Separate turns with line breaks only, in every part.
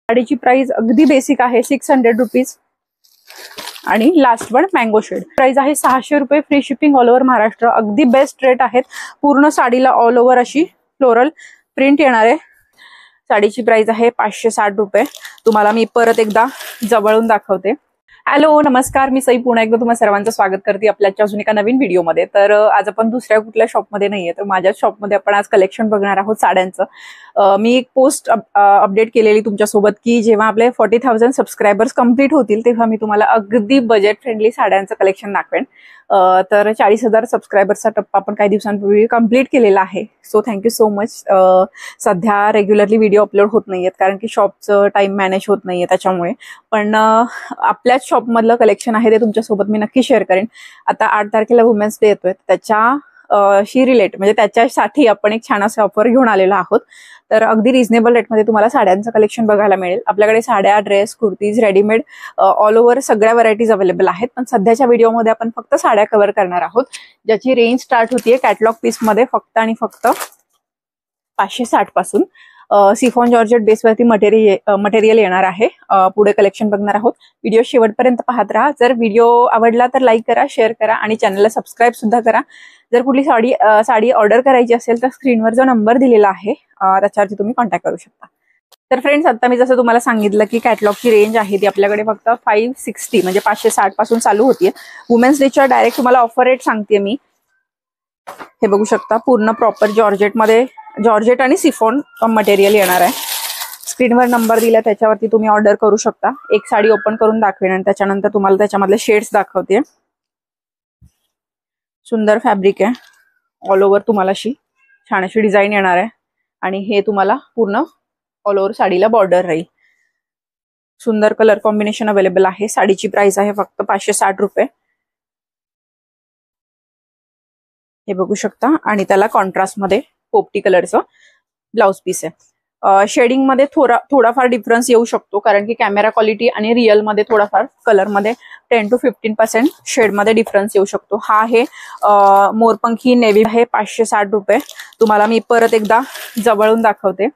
साडीची price अगदी basic आहे 600 rupees आणि last one mango shade price आहे 600 रुपये free shipping all over Maharashtra. अगदी बेस्ट रेट आहेत। पूर्ण साडीला ऑल ओव्हर अशी फ्लोरल प्रिंट येणार आहे। साडीची प्राइस आहे 560 रुपये। तुम्हाला मी परत एकदा जवळून दाखवते। हॅलो नमस्कार, मी सई पुन्हा एकदा तुम्हा सर्वांचं स्वागत करते आपल्या अजून एका नवीन व्हिडिओमध्ये। तर आज आपण दुसऱ्या कुठल्या शॉपमध्ये नाहीये, तर माझ्या शॉपमध्ये आपण आज कलेक्शन बघणार आहोत साड्यांचं। मी एक पोस्ट अपडेट केलेली तुमच्यासोबत की जेव्हा आपले 40,000 सबस्क्रायबर्स कंप्लीट होतील तेव्हा मी तुम्हाला अगदी बजेट फ्रेंडली साड्यांचं कलेक्शन दाखवेन। तर 40,000 सबस्क्रायबर्सचा टप्पा आपण काही दिवसांपूर्वी कंप्लीट केलेला आहे। So thank you so much. सध्या रेग्युलरली व्हिडिओ अपलोड होत नाहीयेत कारण की शॉपचं टाइम मॅनेज होत नाहीये त्याच्यामुळे, पण आपल्याच शॉपमधलं कलेक्शन आहे ते तुमच्यासोबत मी नक्की शेअर करेन। आता 8 तारखेला वुमेन्स डे येतोय, त्याच्या रिलेट म्हणजे त्याच्यासाठी आपण एक छान असं ऑफर घेऊन आलेलो आहोत। तर अगदी रिझनेबल रेटमध्ये तुम्हाला साड्यांचं कलेक्शन बघायला मिळेल। आपल्याकडे साड्या, dress, kurtis, readymade all over सगळ्या व्हरायटीज अवेलेबल आहेत। पण सध्याच्या व्हिडिओमध्ये आपण फक्त साड्या कव्हर करणार आहोत, ज्याची रेंज स्टार्ट होतीये कॅटलॉग पीस मध्ये फक्त आणि फक्त 560 पासून। सिफॉन जॉर्जेट बेसवरती मटेरियल येणार आहे। पुढे कलेक्शन बघणार आहोत। व्हिडिओ शेवटपर्यंत पाहत राहा। जर व्हिडिओ आवडला तर लाईक करा, शेअर करा आणि चॅनलला सबस्क्राईब सुद्धा करा। जर कुठली साडी ऑर्डर करायची असेल तर स्क्रीनवर जो नंबर दिलेला आहे त्याच्यावरती तुम्ही कॉन्टॅक्ट करू शकता। तर फ्रेंड्स, आता मी जसं तुम्हाला सांगितलं की कॅटलॉगची रेंज आहे ती आपल्याकडे फक्त 560 म्हणजे 560 पासून चालू होतीये। वुमेन्स डेच्या डायरेक्ट तुम्हाला ऑफर रेट सांगते मी। हे बघू शकता, पूर्ण प्रॉपर जॉर्जेट आणि सिफॉन मटेरियल येणार आहे। स्क्रीनवर नंबर दिला त्याच्यावरती तुम्ही ऑर्डर करू शकता। एक साडी ओपन करून दाखवेन आणि त्याच्यानंतर तुम्हाला त्याच्यामधले शेड्स दाखवते। सुंदर फॅब्रिक आहे, ऑल ओव्हर तुम्हाला अशी छान अशी डिझाईन येणार आहे आणि हे तुम्हाला पूर्ण ऑल ओव्हर साडीला बॉर्डर राहील। सुंदर कलर कॉम्बिनेशन अवेलेबल आहे। साडीची प्राइस आहे फक्त 560 रुपये। हे बघू शकता आणि त्याला कॉन्ट्रास्ट मध्ये पोपटी कलरचं ब्लाउज पीस आहे। शेडिंग मध्ये थोडाफार डिफरन्स येऊ शकतो कारण की कॅमेरा क्वालिटी आणि रिअल मध्ये थोडाफार कलर मध्ये 10 to 15% शेड मध्ये डिफरन्स येऊ शकतो। हा आहे मोरपंखी नेव्ही आहे 560 रुपये। तुम्हाला मी परत एकदा जवळून दाखवते।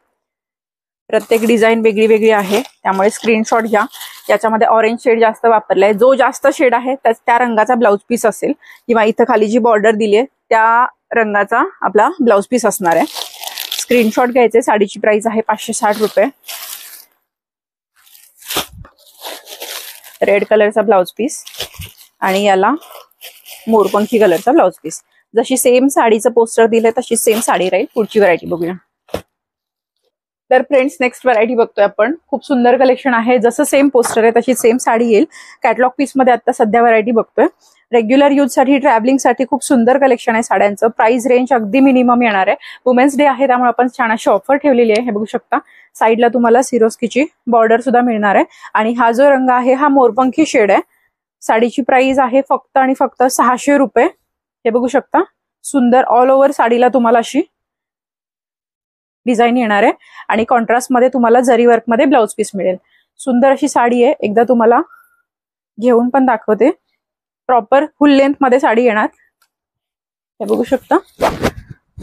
प्रत्येक डिझाईन वेगळी वेगळी आहे त्यामुळे स्क्रीनशॉट घ्या। याच्यामध्ये ऑरेंज शेड जास्त वापरलाय, जो जास्त शेड आहे त्या रंगाचा ब्लाउज पीस असेल किंवा इथं खाली जी बॉर्डर दिली आहे त्या रंगाचा आपला ब्लाउज पीस असणार आहे। स्क्रीनशॉट घ्यायचे। साडीची प्राइस आहे 560 रुपये। रेड कलरचा ब्लाउज पीस आणि याला मोरपंखी कलरचा ब्लाउज पीस। जशी सेम साडीचं पोस्टर दिलंय तशी सेम साडी राहील। पुढची व्हरायटी बघूया। तर फ्रेंड्स, नेक्स्ट व्हरायटी बघतोय आपण। खूप सुंदर कलेक्शन आहे। जसं सेम पोस्टर आहे तशी सेम साडी येईल। कॅटलॉग पीस मध्ये आता सध्या व्हरायटी बघतोय। रेग्युलर यूज साठी, ट्रॅव्हलिंग साठी खूप सुंदर कलेक्शन आहे साड्यांचं। प्राइस रेंज अगदी मिनिमम येणार आहे। वुमेन्स डे आहे त्यामुळे आपण छान अशी ऑफर ठेवलेली आहे। हे बघू शकता, साईडला तुम्हाला सिरोस्कीची बॉर्डर सुद्धा मिळणार आहे आणि हा जो रंग आहे हा मोरपंखी शेड आहे। साडीची प्राइस आहे फक्त आणि फक्त 600 रुपये। हे बघू शकता, सुंदर ऑल ओव्हर साडीला तुम्हाला अशी डिझाईन येणार आहे आणि कॉन्ट्रास्ट मध्ये तुम्हाला जरी वर्क मध्ये ब्लाउज पीस मिळेल। सुंदर अशी साडी आहे। एकदा तुम्हाला घेऊन पण दाखवते। प्रॉपर फुल लेंथ मध्ये साडी येणार। हे बघू शकता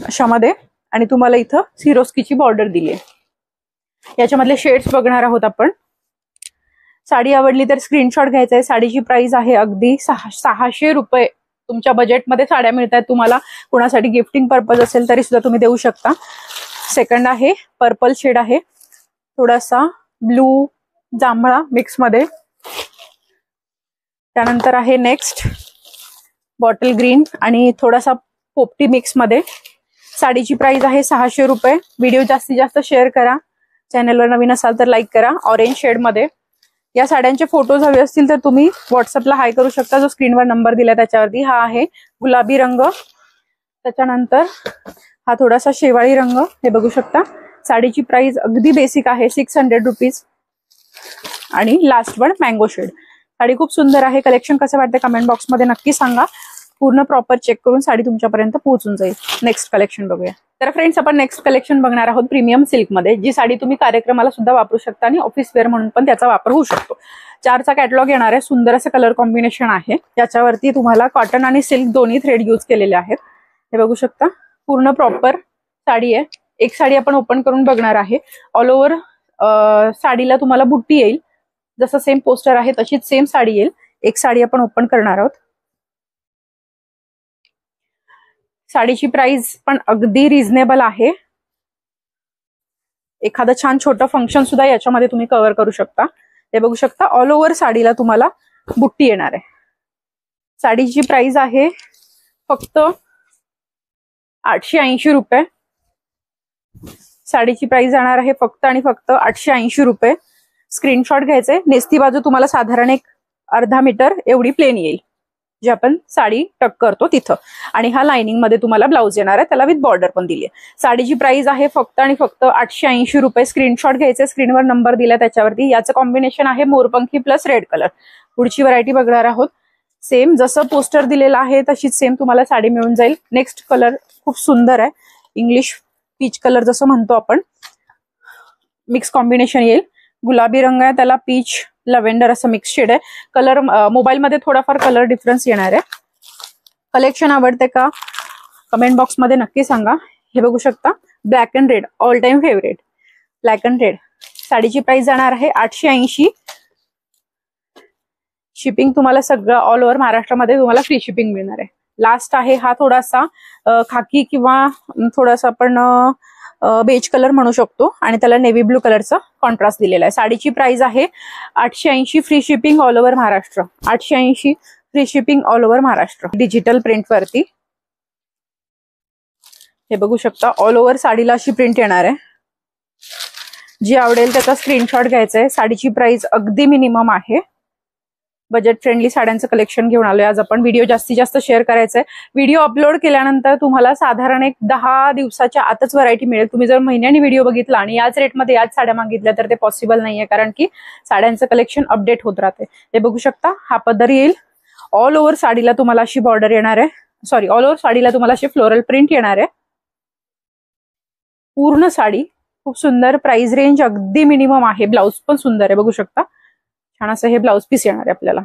अशामध्ये आणि तुम्हाला इथं सिरोस्कीची बॉर्डर दिली आहे। याच्यामधले शेड्स बघणार आहोत आपण। साडी आवडली तर स्क्रीनशॉट घ्यायचा आहे। साडीची प्राइस आहे अगदी 600 रुपये। तुमच्या बजेटमध्ये साड्या मिळतात तुम्हाला। कोणासाठी गिफ्टिंग पर्पज असेल तरी सुद्धा तुम्ही देऊ शकता। सेकंड आहे पर्पल शेड आहे, थोडासा ब्लू जांभळा मिक्स मध्ये। त्यानंतर आहे नेक्स्ट बॉटल ग्रीन आणि थोडासा पोपटी मिक्स मध्ये। साडीची प्राइस आहे 600 रुपये। व्हिडिओ जास्तीत जास्त शेअर करा। चॅनलवर नवीन असाल तर लाईक करा। ऑरेंज शेड मध्ये या साड्यांचे फोटोज हवे असतील तर तुम्ही व्हॉट्सअपला हाय करू शकता, जो स्क्रीनवर नंबर दिला त्याच्यावरती। हा आहे गुलाबी रंग, त्याच्यानंतर हा थोडासा शेवाळी रंग। हे बघू शकता। साडीची प्राइस अगदी बेसिक आहे 600 रुपीज आणि लास्ट वन मँगो शेड। साडी खूप सुंदर आहे। कलेक्शन कसं वाटतं कमेंट बॉक्स मध्ये नक्की सांगा। पूर्ण प्रॉपर चेक करून साडी तुमच्यापर्यंत पोहोचून जाईल। नेक्स्ट कलेक्शन बघूया। तर फ्रेंड्स, आपण नेक्स्ट कलेक्शन बघणार आहोत प्रीमियम सिल्क मध्ये। जी साडी तुम्ही कार्यक्रमाला सुद्धा वापरू शकता आणि ऑफिस वेअर म्हणून पण त्याचा वापर होऊ शकतो। 4चा कॅटलॉग येणार आहे। सुंदर असं कलर कॉम्बिनेशन आहे। त्याच्यावरती तुम्हाला कॉटन आणि सिल्क दोन्ही थ्रेड यूज केलेले आहेत। हे बघू शकता, पूर्ण प्रॉपर साडी आहे। एक साडी आपण ओपन करून बघणार आहे। ऑल ओव्हर साडीला तुम्हाला बुट्टी येईल, जसं सेम पोस्टर आहे तशीच सेम साडी येईल. एक साडी आपण ओपन करणार आहोत. साडीची प्राइस पण अगदी रिझनेबल आहे. एखादं छान छोटं फंक्शन सुद्धा याच्यामध्ये तुम्ही कव्हर करू शकता. हे बघू शकता ऑल ओव्हर साडीला तुम्हाला बुट्टी येणार आहे. साडीची प्राइस आहे फक्त 880 रुपये. साडीची प्राइस जाणार आहे फक्त आणि फक्त 880 रुपये. स्क्रीनशॉट घ्यायचे. नेसती बाजू तुम्हाला साधारण एक अर्धा मीटर एवढी प्लेन येईल, जे आपण साडी टक करतो तिथं. आणि हा लाइनिंग मध्ये तुम्हाला ब्लाउज येणार आहे, त्याला विथ बॉर्डर पण दिली आहे. साडीची प्राइस आहे फक्त आणि फक्त 880 रुपये. स्क्रीनशॉट घ्यायचे. स्क्रीनवर नंबर दिला त्याच्यावरती. याचं कॉम्बिनेशन आहे मोरपंखी प्लस रेड कलर. पुढची व्हरायटी बघणार आहोत. सेम जसं पोस्टर दिलेलं आहे तशीच सेम तुम्हाला साडी मिळून जाईल. नेक्स्ट कलर खूप सुंदर आहे. इंग्लिश पीच कलर जसं म्हणतो आपण, मिक्स कॉम्बिनेशन येईल. गुलाबी रंग आहे, त्याला पीच लव्हेंडर असं मिक्स शेड आहे. कलर मोबाईलमध्ये थोडाफार कलर डिफरन्स येणार आहे. कलेक्शन आवडते का कमेंट बॉक्स मध्ये नक्की सांगा. हे बघू शकता black and red, all time favourite black and red. साडीची प्राइस जाणार आहे 880. शिपिंग तुम्हाला सगळं ऑल ओव्हर महाराष्ट्रामध्ये तुम्हाला फ्री शिपिंग मिळणार आहे. लास्ट आहे हा थोडासा खाकी किंवा थोडासा आपण बेज कलर म्हणू शकतो आणि त्याला नेव्ही ब्लू कलरचा कॉन्ट्रास्ट दिलेला आहे. साडीची प्राइस आहे 880. Free shipping all over Maharashtra. 880 free shipping all over Maharashtra. Digital print वरती हे बघू शकता ऑल ओव्हर साडीला अशी प्रिंट येणार आहे. जी आवडेल त्याचा स्क्रीनशॉट घ्यायचा आहे. साडीची प्राइस अगदी मिनिमम आहे. बजेट फ्रेंडली साड्यांचं कलेक्शन घेऊन आलोय आज आपण. व्हिडिओ जास्तीत जास्त शेअर करायचा आहे. व्हिडिओ अपलोड केल्यानंतर तुम्हाला साधारण एक 10 दिवसाच्या आतच व्हरायटी मिळेल. तुम्ही जर महिन्यानी व्हिडिओ बघितला आणि याच रेटमध्ये याच साड्या मागितल्या तर ते पॉसिबल नाहीये, कारण की साड्यांचं कलेक्शन अपडेट होत राहते. ते बघू शकता हा पदर येईल. ऑल ओव्हर साडीला तुम्हाला अशी बॉर्डर येणार आहे. सॉरी, ऑल ओव्हर साडीला तुम्हाला अशी फ्लोरल प्रिंट येणार आहे. पूर्ण साडी खूप सुंदर. प्राइस रेंज अगदी मिनिमम आहे. ब्लाउज पण सुंदर आहे, बघू शकता. छान असं हे ब्लाउज पीस येणार आहे आपल्याला.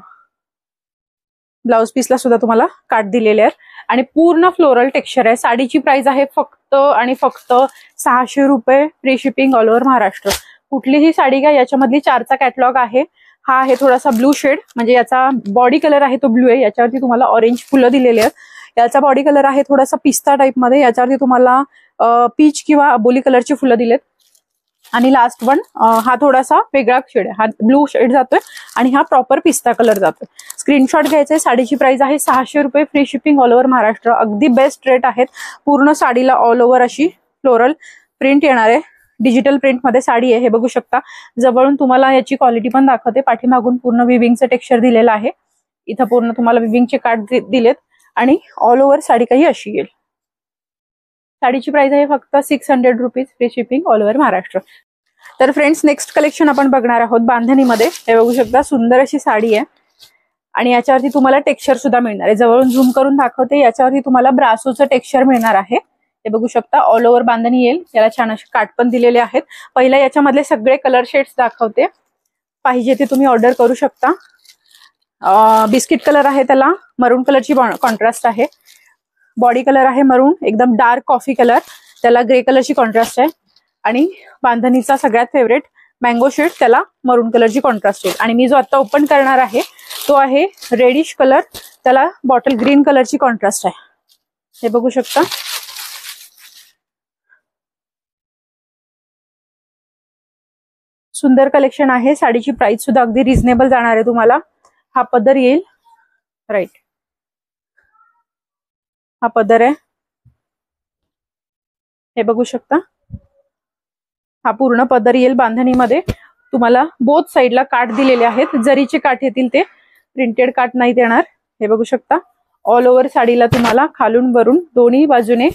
ब्लाउज पीसला सुद्धा तुम्हाला काट दिलेले आहे आणि पूर्ण फ्लोरल टेक्स्चर आहे. साडीची प्राइस आहे फक्त आणि फक्त 600 रुपये. Free shipping all over Maharashtra. कुठलीही साडी घ्या, याच्यामधली 4चा कॅटलॉग आहे. हा आहे थोडासा ब्लू शेड, म्हणजे याचा बॉडी कलर आहे तो ब्लू आहे. याच्यावरती तुम्हाला ऑरेंज फुलं दिलेले आहेत. याचा बॉडी कलर आहे थोडासा पिस्ता टाइप मध्ये. याच्यावरती तुम्हाला पीच किंवा अबोली कलरची फुलं दिलेत. आणि लास्ट वन हा थोडासा वेगळा शेड आहे. हा ब्लू शेड जातोय आणि हा प्रॉपर पिस्ता कलर जातोय. स्क्रीनशॉट घ्यायचा आहे. साडीची प्राइस आहे 600 रुपये. Free shipping all over Maharashtra. अगदी बेस्ट रेट आहेत. पूर्ण साडीला ऑल ओव्हर अशी फ्लोरल प्रिंट येणार आहे. डिजिटल प्रिंट मध्ये साडी आहे. हे बघू शकता. जवळून तुम्हाला याची क्वालिटी पण दाखवते. पाठीमागून पूर्ण विविंगचं टेक्स्चर दिलेलं आहे. इथं पूर्ण तुम्हाला विविंगचे काट दिलेत आणि ऑल ओव्हर साडी काही अशी येईल. साडीची प्राइस आहे फक्त 600 rupees. Free shipping all over Maharashtra. तर फ्रेंड्स, नेक्स्ट कलेक्शन आपण बघणार आहोत बांधणीमध्ये. हे बघू शकता सुंदर अशी साडी आहे आणि याच्यावरती तुम्हाला टेक्स्चर सुद्धा मिळणार आहे. जवळून झूम करून दाखवते. याच्यावरती तुम्हाला ब्रासोचं टेक्स्चर मिळणार आहे. हे बघू शकता ऑल ओव्हर बांधणी येईल. याला छान असे काट पण दिलेले आहेत. पहिला याच्यामधले सगळे कलर शेड्स दाखवते. पाहिजे ते तुम्ही ऑर्डर करू शकता. बिस्किट कलर आहे, त्याला मरून कलरची कॉन्ट्रास्ट आहे. बॉडी कलर आहे मरून, एकदम डार्क कॉफी कलर, त्याला ग्रे कलरची कॉन्ट्रास्ट आहे. आणि बांधणीचा सगळ्यात फेवरेट मँगो शेड, त्याला मरून कलरची कॉन्ट्रास्ट आहे. आणि मी जो आता ओपन करणार आहे तो आहे रेडिश कलर, त्याला बॉटल ग्रीन कलरची कॉन्ट्रास्ट आहे. हे बघू शकता. सुंदर कलेक्शन आहे. साडीची प्राइस सुद्धा अगदी रिझनेबल जाणार आहे तुम्हाला. हा पदर येईल. राईट, हा पदर आहे. हे बघू शकता. हा पूर्ण पदर येईल बांधणीमध्ये. तुम्हाला बोथ साईडला काठ दिलेले आहेत. जरीचे काठ येतील, ते प्रिंटेड काठ नाही देणार. हे बघू शकता. ऑल ओव्हर साडीला तुम्हाला खालून वरून दोन्ही बाजूने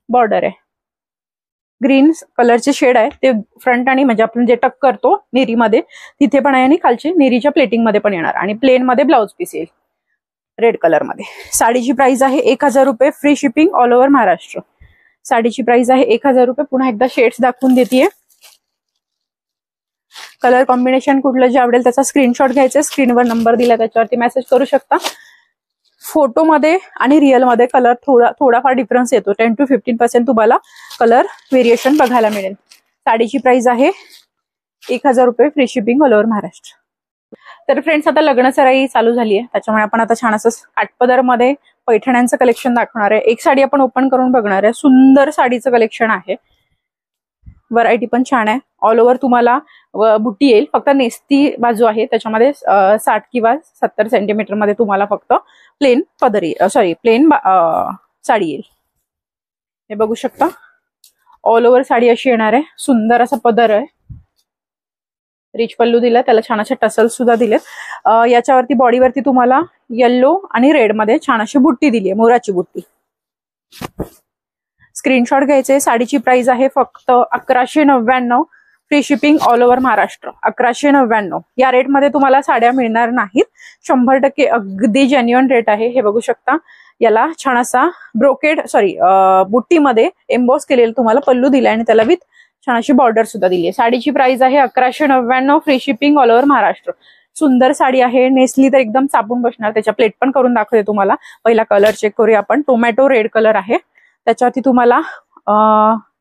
बॉर्डर आहे. ग्रीन कलरचे शेड आहे, ते फ्रंट आणि म्हणजे आपण जे टक करतो नेरीमध्ये तिथे पण आहे आणि खालचे नेरीच्या प्लेटिंग मध्ये पण येणार. आणि प्लेन मध्ये ब्लाउज पीस येईल रेड कलर मध्ये. साडीची प्राइस आहे 1000 रुपये. Free shipping all over Maharashtra. साडीची प्राइस आहे 1000 रुपये. पुन्हा एकदा शेड्स दाखवून देते. कलर कॉम्बिनेशन कुठलं जे आवडेल त्याचा स्क्रीनशॉट घ्यायचा. स्क्रीनवर नंबर दिला त्याच्यावरती मेसेज करू शकता. फोटोमध्ये आणि रिअलमध्ये कलर थोडाफार डिफरन्स येतो. 10 to 15% तुम्हाला कलर व्हेरिएशन बघायला मिळेल. साडीची प्राइस आहे 1000 रुपये, free shipping all over Maharashtra. तर फ्रेंड्स, आता लग्न सराई चालू झाली आहे, त्याच्यामुळे आपण आता छान असं काठपदर मध्ये पैठण्यांचं कलेक्शन दाखवणार आहे. एक साडी आपण ओपन करून बघणार आहे. सुंदर साडीचं कलेक्शन आहे, व्हरायटी पण छान आहे. ऑल ओव्हर तुम्हाला बुट्टी येईल, फक्त नेस्ती बाजू आहे त्याच्यामध्ये 60 किंवा 70 सेंटीमीटर मध्ये तुम्हाला फक्त प्लेन पदरी प्लेन साडी येईल. हे बघू शकता, ऑल ओव्हर साडी अशी येणार आहे. सुंदर असा पदर आहे, रिच पल्लू दिला, त्याला छान अशा टसल सुद्धा दिलेत. याच्यावरती बॉडीवरती तुम्हाला येल्लो आणि रेड मध्ये छान अशी बुट्टी दिली आहे, मोराची बुट्टी. स्क्रीनशॉट घ्यायचे. साडीची प्राइस आहे फक्त 1199, free shipping all over Maharashtra. 1199 या रेट मध्ये तुम्हाला साड्या मिळणार नाहीत. 100% अगदी जेन्युइन रेट आहे. हे बघू शकता, याला छान असा ब्रोकेड बुट्टीमध्ये एम्बॉस केलेला तुम्हाला पल्लू दिलाय आणि त्याला विथ छान अशी बॉर्डर सुद्धा दिली आहे. साडीची प्राइस आहे 1199, free shipping all over Maharashtra. सुंदर साडी आहे, नेसली तर एकदम चापून बसणार. त्याच्या प्लेट पण करून दाखवते तुम्हाला. पहिला कलर चेक करूया आपण. टोमॅटो रेड कलर आहे, त्याच्यावरती तुम्हाला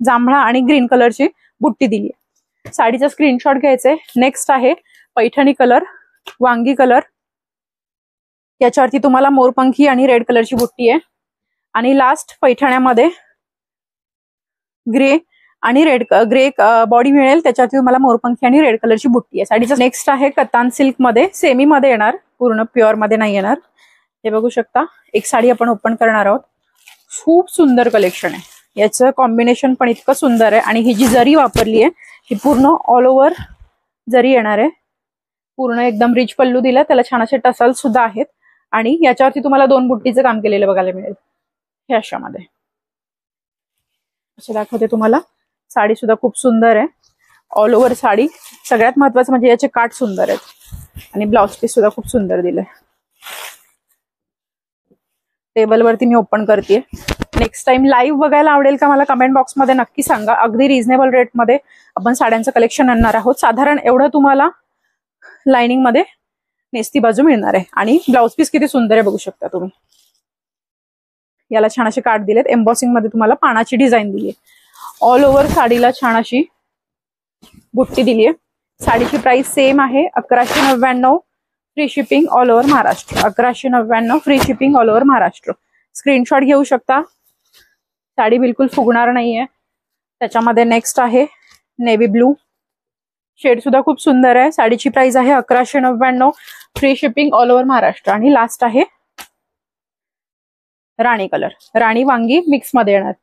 जांभळा आणि ग्रीन कलरची बुट्टी दिली आहे. साडीचा स्क्रीनशॉट घ्यायचे. नेक्स्ट आहे पैठणी कलर, वांगी कलर, याच्यावरती तुम्हाला मोरपंखी आणि रेड कलरची बुट्टी आहे. आणि लास्ट पैठण्यामध्ये ग्रे आणि ग्रे बॉडी मिळेल, त्याच्यावरती तुम्हाला मोरपंखी आणि रेड कलरची बुट्टी आहे. साडीचा नेक्स्ट आहे कतान सिल्क मध्ये, सेमी मध्ये येणार, पूर्ण प्युअर मध्ये नाही येणार. हे बघू शकता, एक साडी आपण ओपन करणार आहोत. खूप सुंदर कलेक्शन आहे, याचं कॉम्बिनेशन पण इतकं सुंदर आहे. आणि ही जी जरी वापरली आहे ही पूर्ण ऑल ओव्हर जरी येणार आहे. पूर्ण एकदम रिच पल्लू दिला, त्याला छान असे टसल सुद्धा आहेत. आणि याच्यावरती तुम्हाला 2 बुट्टीचं काम केलेलं बघायला मिळेल. हे अशामध्ये असं दाखवते तुम्हाला. साडी सुद्धा खूप सुंदर आहे, ऑल ओव्हर साडी. सगळ्यात महत्वाचं म्हणजे याचे काठ सुंदर आहेत आणि ब्लाउज पीस सुद्धा खूप सुंदर दिलंय. टेबल वरती मी ओपन करते. नेक्स्ट टाइम लाईव्ह बघायला आवडेल का मला कमेंट बॉक्स मध्ये नक्की सांगा. अगदी रिझनेबल रेट मध्ये आपण साड्यांचं कलेक्शन आणणार आहोत. साधारण एवढं तुम्हाला लाइनिंग मध्ये नेस्ती बाजू मिळणार आहे. आणि ब्लाउज पीस किती सुंदर आहे बघू शकता तुम्ही. याला छान असे काठ दिलेत, एम्बॉसिंग मध्ये तुम्हाला पानाची डिझाईन दिली आहे. ऑल ओव्हर साडीला छान अशी बुट्टी दिली आहे. साडीची प्राइस सेम आहे 1199, free shipping all over Maharashtra. 1199, free shipping all over Maharashtra. Screenshot घेऊ शकता. साडी बिलकुल फुगणार नाहीये. त्याच्यामध्ये नेक्स्ट आहे नेव्ही ब्लू, शेड सुद्धा खूप सुंदर आहे. साडीची प्राइस आहे 1199, free shipping all over Maharashtra. आणि लास्ट आहे राणी कलर, राणी वांगी मिक्स मध्ये येणार.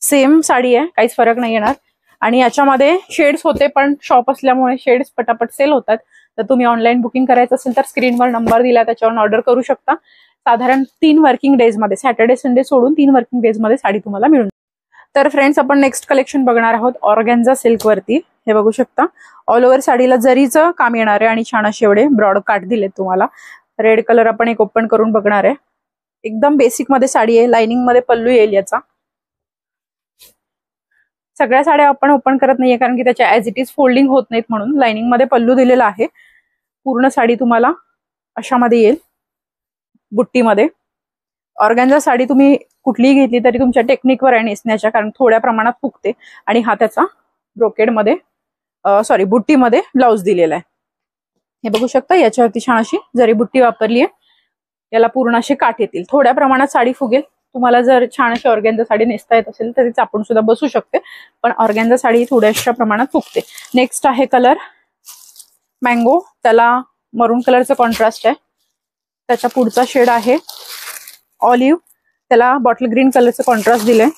सेम साडी आहे, काहीच फरक नाही येणार. आणि याच्यामध्ये शेड्स होते, पण शॉप असल्यामुळे शेड्स पटापट सेल होतात. तर तुम्ही ऑनलाईन बुकिंग करायचं असेल तर स्क्रीनवर नंबर दिला, त्याच्यावर ऑर्डर करू शकता. साधारण 3 वर्किंग डेज मध्ये, सॅटर्डे संडे सोडून 3 वर्किंग डेज मध्ये साडी तुम्हाला मिळून. तर फ्रेंड्स, आपण नेक्स्ट कलेक्शन बघणार आहोत ऑर्गॅन्झा सिल्क वरती. हे बघू शकता, ऑल ओव्हर साडीला जरीचं काम येणार आहे आणि छान असे एवढे ब्रॉड काठ दिलेत तुम्हाला. रेड कलर आपण एक ओपन करून बघणार आहे. एकदम बेसिक मध्ये साडी आहे, लाइनिंग मध्ये पल्लू येईल याचा. सगळ्या साड्या आपण ओपन करत नाहीये कारण की त्याच्या ऍज इट इज फोल्डिंग होत नाहीत, म्हणून लाइनिंग मध्ये पल्लू दिलेला आहे. पूर्ण साडी तुम्हाला अशामध्ये येईल बुट्टीमध्ये. ऑर्गॅन्झा साडी तुम्ही कुठलीही घेतली तरी तुमच्या टेक्निकवर आहे नेसण्याच्या, कारण थोड्या प्रमाणात फुगते. आणि हा त्याचा ब्रोकेड मध्ये बुट्टीमध्ये ब्लाउज दिलेला आहे. हे बघू शकता, याच्यावरती छान अशी जरी बुट्टी वापरली आहे. याला पूर्ण असे काठ येतील. थोड्या प्रमाणात साडी फुगेल. तुम्हाला जर छान अशी ऑर्गॅन्झा साडी नेसता येत असेल तर ती चापून सुद्धा बसू शकते, पण ऑर्गॅन्झा साडी थोड्याशा प्रमाणात फुगते. नेक्स्ट आहे कलर मँगो, त्याला मरून कलरचा कॉन्ट्रास्ट आहे. त्याच्या पुढचा शेड आहे ऑलिव्ह, त्याला बॉटल ग्रीन कलरचं कॉन्ट्रास्ट दिलंय.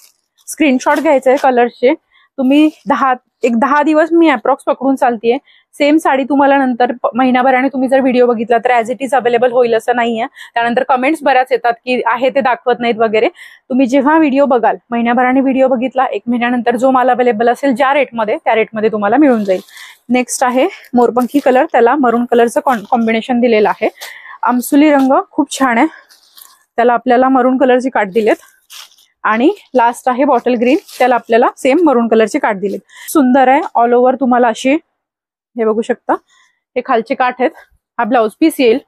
स्क्रीनशॉट घ्यायचंय कलरचे. तुम्ही 10 दिवस मी अप्रॉक्स पकडून चालतीये. सेम साडी तुम्हाला नंतर महिनाभराने तुम्ही जर व्हिडिओ बघितला तर ऍज इट इज अवेलेबल होईल असं नाहीये. त्यानंतर कमेंट्स बऱ्याच येतात की आहे ते दाखवत नाहीत वगैरे. तुम्ही जेव्हा व्हिडिओ बघाल, महिनाभराने व्हिडिओ बघितला, 1 महिन्यानंतर जो माल अवेलेबल असेल ज्या रेटमध्ये, त्या रेटमध्ये तुम्हाला मिळून जाईल. नेक्स्ट आहे मोरपंखी कलर, त्याला मरून कलरचं कॉम्बिनेशन दिलेलं आहे. आमसुली रंग खूप छान आहे, त्याला आपल्याला मरून कलरची काठ दिलेत. आणि लास्ट आहे बॉटल ग्रीन, त्याला आपल्याला सेम मरून कलरचे काठ दिलेत. सुंदर आहे. ऑल ओव्हर तुम्हाला अशी, हे बघू शकता, हे खालचे काठ आहेत. हा ब्लाउज पीस येईल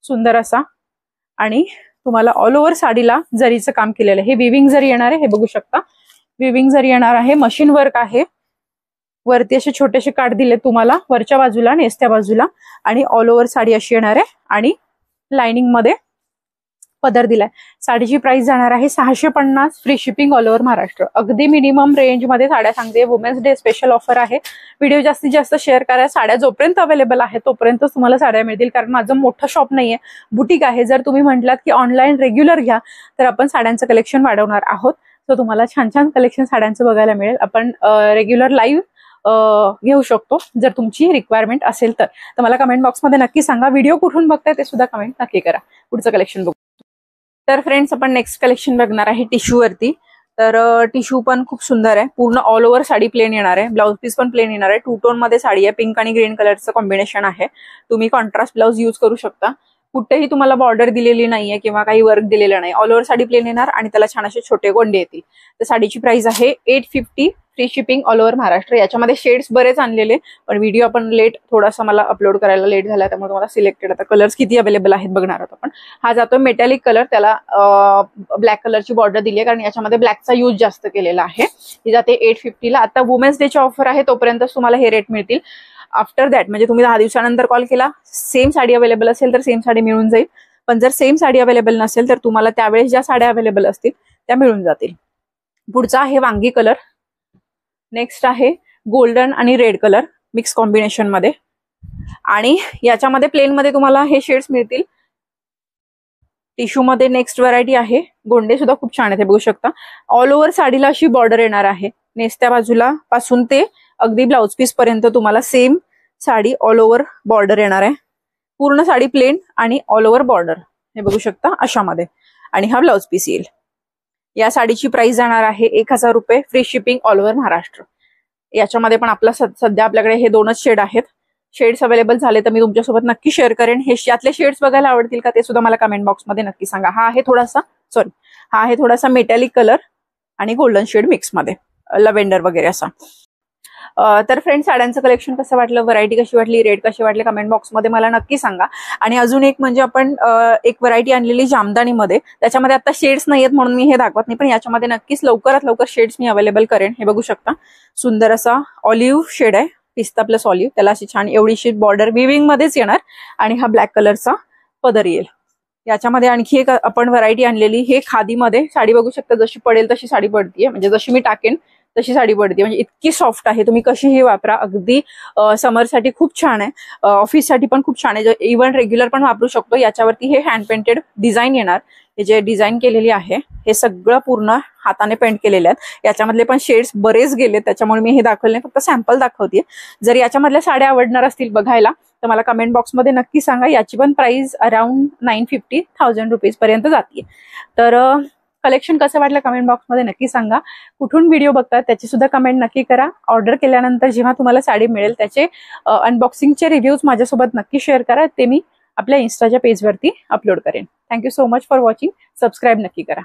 सुंदर असा. आणि तुम्हाला ऑल ओव्हर साडीला जरीचं काम केलेलं आहे. हे विविंग जरी येणार आहे, हे बघू शकता, विविंग जरी येणार आहे. मशीन वर्क आहे. वरती असे छोटेसे काठ दिले तुम्हाला वरच्या बाजूला नेसत्या बाजूला, आणि ऑल ओव्हर साडी अशी येणार आहे आणि लाइनिंग मध्ये पदर दिलाय. साडीची प्राइस जाणार आहे 650, free shipping all over Maharashtra. अगदी मिनिमम रेंज मध्ये साड्या सांगते. वुमेन्स डे स्पेशल ऑफर आहे. व्हिडिओ जास्तीत जास्त शेअर करा. साड्या जोपर्यंत अवेलेबल आहे तोपर्यंत तुम्हाला साड्या मिळतील, कारण माझं मोठं शॉप नाहीये, बुटीक आहे. जर तुम्ही म्हटलात की ऑनलाईन रेग्युलर घ्या तर आपण साड्यांचं कलेक्शन वाढवणार आहोत. तर तुम्हाला छान छान कलेक्शन साड्यांचं बघायला मिळेल. आपण रेग्युलर लाईव्ह घेऊ शकतो जर तुमची रिक्वायरमेंट असेल तर. मला कमेंट बॉक्समध्ये नक्की सांगा. व्हिडिओ कुठून बघताय ते सुद्धा कमेंट नक्की करा. पुढचं कलेक्शन बघू. तर फ्रेंड्स आपण नेक्स्ट कलेक्शन बघणार आहे टिश्यू वरती. तर टिश्यू पण खूप सुंदर आहे. पूर्ण ऑल ओव्हर साडी प्लेन येणार आहे. ब्लाउज पीस पण प्लेन येणार आहे. 2 टोन मध्ये साडी आहे. पिंक आणि ग्रीन कलरचं कॉम्बिनेशन आहे. तुम्ही कॉन्ट्रास्ट ब्लाउज यूज करू शकता. कुठेही तुम्हाला बॉर्डर दिलेली नाहीये किंवा काही वर्क दिलेलं नाही. ऑल ओव्हर साडी प्लेन येणार आणि त्याला छान असे छोटे गोंडे येतील. तर साडीची प्राइस आहे 850, free shipping all over Maharashtra. याच्यामध्ये शेड्स बरेच आणलेले, पण व्हिडिओ आपण लेट थोडासा मला अपलोड करायला लेट झाला, त्यामुळे तुम्हाला सिलेक्टेड आता कलर्स किती अवेलेबल आहेत बघणार आहोत आपण. हा जातो मेटॅलिक कलर, त्याला ब्लॅक कलरची बॉर्डर दिली आहे कारण याच्यामध्ये ब्लॅकचा यूज जास्त केलेला आहे. ही जाते 850 ला. आता वुमेन्स डेची ऑफर आहे तोपर्यंत तुम्हाला हे रेट मिळतील. आफ्टर दॅट म्हणजे तुम्ही 10 दिवसानंतर कॉल केला, सेम साडी अवेलेबल असेल तर सेम साडी मिळून जाईल. पण जर सेम साडी अवेलेबल नसेल तर तुम्हाला त्यावेळेस ज्या साड्या अवेलेबल असतील त्या मिळून जातील. पुढचा आहे वांगी कलर. नेक्स्ट आहे गोल्डन आणि रेड कलर मिक्स कॉम्बिनेशन मध्ये, आणि याच्यामध्ये प्लेन मध्ये तुम्हाला हे शेड्स मिळतील. टिश्यू मध्ये नेक्स्ट व्हरायटी आहे. गोंडे सुद्धा खूप छान आहेत, बघू शकता. ऑल ओव्हर साडीला अशी बॉर्डर येणार आहे. नेसत्या बाजूला पासून ते अगदी ब्लाउज पीस पर्यंत तुम्हाला same sari all over border येणार आहे. पूर्ण साडी प्लेन आणि ऑल ओव्हर बॉर्डर हे बघू शकता अशामध्ये, आणि हा ब्लाउज पीस येईल. या साडीची प्राइस जाणार आहे 1000 रुपये, free shipping all over Maharashtra. याच्यामध्ये पण आपला सध्या आपल्याकडे हे 2च शेड आहेत. शेड्स अवेलेबल झाले तर मी तुमच्यासोबत नक्की शेअर करेन. हे यातले शेड्स बघायला आवडतील का ते सुद्धा मला कमेंट बॉक्समध्ये नक्की सांगा. हा आहे थोडासा मेटॅलिक कलर आणि गोल्डन शेड मिक्स मध्ये, लव्हेंडर वगैरे असा. तर फ्रेंड्स साड्यांचं कलेक्शन कसं वाटलं, व्हरायटी कशी वाटली, रेट कसे वाटले कमेंट बॉक्समध्ये मला नक्की सांगा. आणि अजून एक म्हणजे आपण एक व्हरायटी आणलेली जामदानीमध्ये, त्याच्यामध्ये आता शेड्स नाहीयेत म्हणून मी हे दाखवत नाही, पण याच्यामध्ये नक्कीच लवकरात लवकर शेड्स मी अवेलेबल करेन. हे बघू शकता सुंदर असा ऑलिव्ह शेड आहे, पिस्ता प्लस ऑलिव्ह. त्याला अशी छान एवढीशी बॉर्डर विविंग मध्येच येणार आणि हा ब्लॅक कलरचा पदर येईल. याच्यामध्ये आणखी एक आपण व्हरायटी आणलेली, हे खादीमध्ये साडी बघू शकता. जशी पडेल तशी साडी पडतीये, म्हणजे जशी मी टाकेन तशी साडी पडते. म्हणजे इतकी सॉफ्ट आहे, तुम्ही कशीही वापरा. अगदी समरसाठी खूप छान आहे, ऑफिससाठी पण खूप छान आहे, इव्हन रेग्युलर पण वापरू शकतो. याच्यावरती हे हँड पेंटेड डिझाईन येणार. हे जे डिझाईन केलेली आहे हे सगळं पूर्ण हाताने पेंट केलेले आहेत. याच्यामधले पण शेड्स बरेच गेले, त्याच्यामुळे मी हे दाखवले नाही, फक्त सॅम्पल दाखवते. जर याच्यामधल्या साड्या आवडणार असतील बघायला तर मला कमेंट बॉक्समध्ये नक्की सांगा. याची पण प्राइस अराउंड 950,000 रुपीज पर्यंत जाते. तर कलेक्शन कसं वाटलं कमेंट बॉक्समध्ये नक्की सांगा. कुठून व्हिडिओ बघतात त्याची सुद्धा कमेंट नक्की करा. ऑर्डर केल्यानंतर जेव्हा तुम्हाला साडी मिळेल त्याचे अनबॉक्सिंगचे रिव्ह्यूज माझ्यासोबत नक्की शेअर करा. ते मी आपल्या इन्स्टाच्या पेजवरती अपलोड करेन. Thank you so much for watching. Subscribe नक्की करा.